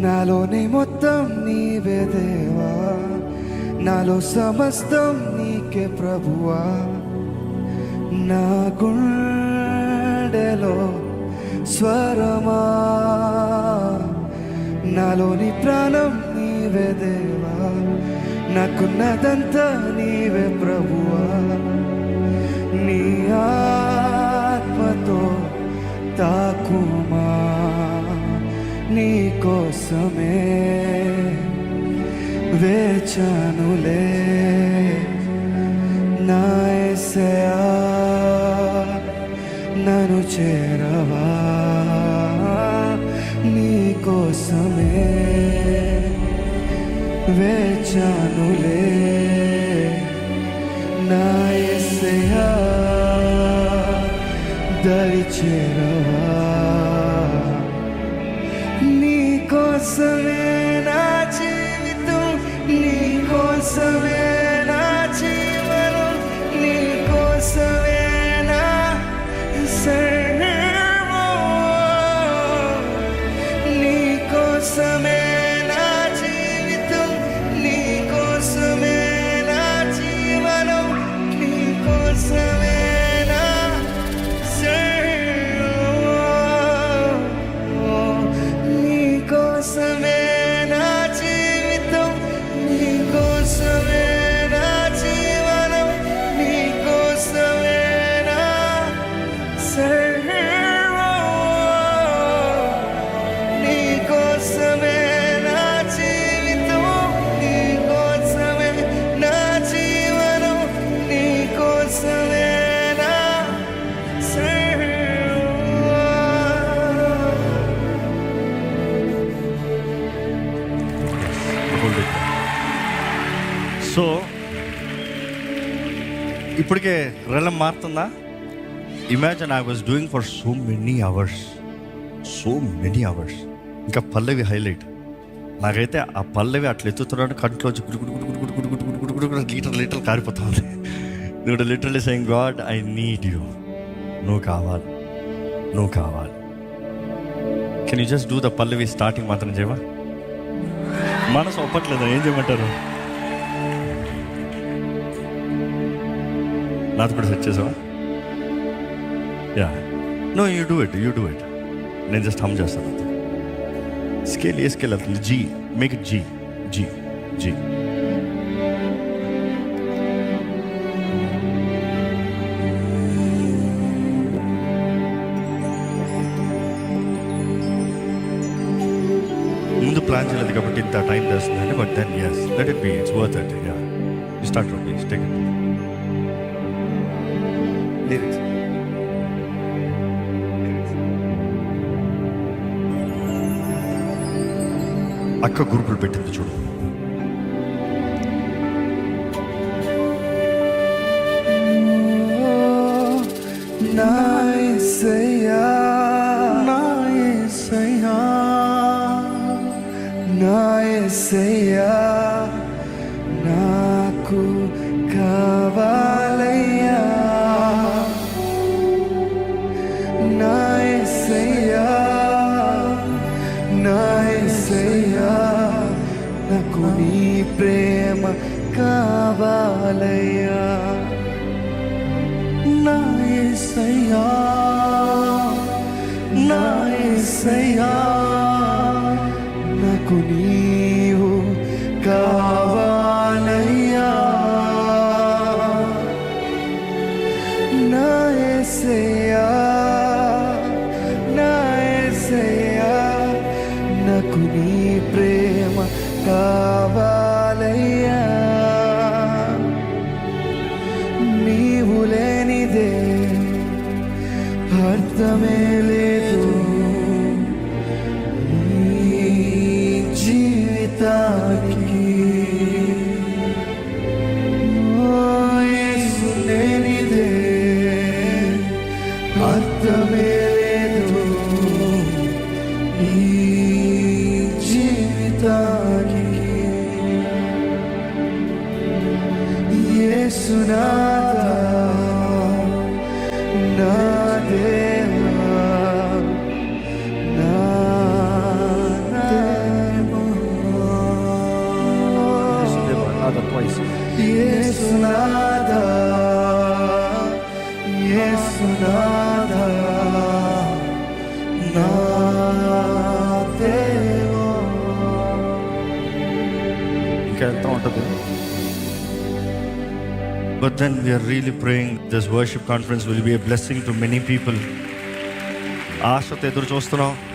నాలోనే మొత్తం నీవే దేవా, నాలో సమస్తం నీకే ప్రభువా. నా గుండెలో స్వరమా, నాలోని ప్రాణం నీవే దేవా, నాకున్నదంతా నీవే ప్రభువా. నీ ఆత్మతో తాకుమా, నీ కోసమే వేచానులే. నా యేసయ్యా నన్ను చేరవా, నీ కోసమే వేచానులే. నా యేసయ్యా దరి చేరవా, నీ కోసమే నా జీవితం, నీ కోసమే నా జీవనం, నీ కోసమే నా సర్వం, నీ కోసమే నా జీవితం, నీ కోసమే నా జీవనం, నీ కోసమే నా సర్వం, నీ కోసమే నా జీవితం, నీ కోసమే నా జీవనం, నీ కోసమే నా సర్వం, నీ కోసమే నా జీవితం, నీ కోసమే నా జీవనం, నీ కోసమే నా సో ఇప్పటికే రెలం మారుతుందా? Imagine I was doing for so many hours. ఇంకా పల్లవి హైలైట్. నాకైతే ఆ పల్లవి అట్లా ఎత్తుతున్నాడు, కంట్లోంచి లీటర్ కారిపోతుంది. నువ్వు literally saying God I need you, నువ్వు కావాలి. Can you just do the Pallavi starting మాత్రం చేయవా? మనసు ఒప్పట్లేదా? ఏం చేయమంటారు? నాది కూడా సెట్ చేసావా? Yeah, no you do it. నేను జస్ట్ హమ్ చేస్తాను అంతే. స్కేల్ ఏ స్కేల్ అవుతుంది? G, make it G. ముందు ప్లాన్ చేయలేదు కాబట్టి ఇంత టైం చేస్తుందండి. But then yes, let it be, it's worth it. Yeah, start please, take it. Lyrics అక్క గ్రూపులు పెట్టింది చూడు. నా యేసయ్యా, నా యేసయ్యా, నా యేసయ్యా నాకు కావాలయ్యా. నా యేసయ్యా, నా యేసయ్యా నాకు నీ ప్రేమ కావాలయ్యా. నా యేసయ్యా, నా యేసయ్యా నాకు నీవు కావాలయ్యా. నా యేసయ్యా, నా యేసయ్యా నాకు నీ ప్రేమ కావాలయ్యా. నీవు లేనిదే అర్థమే లేదు ఈ జీవితానికి. ఓ యేసు లేనిదే అర్థమే లేదు ఈ జీవితానికి. యేసునాథా, నా దేవా, నా Father, twice. యేసునాథా యేసునాథా నా దేవా. ఇంకా వెళ్తూ ఉంటుంది. But then we are really praying this worship conference will be a blessing to many people. ఆశతో ఎదురు చూస్తున్నాం.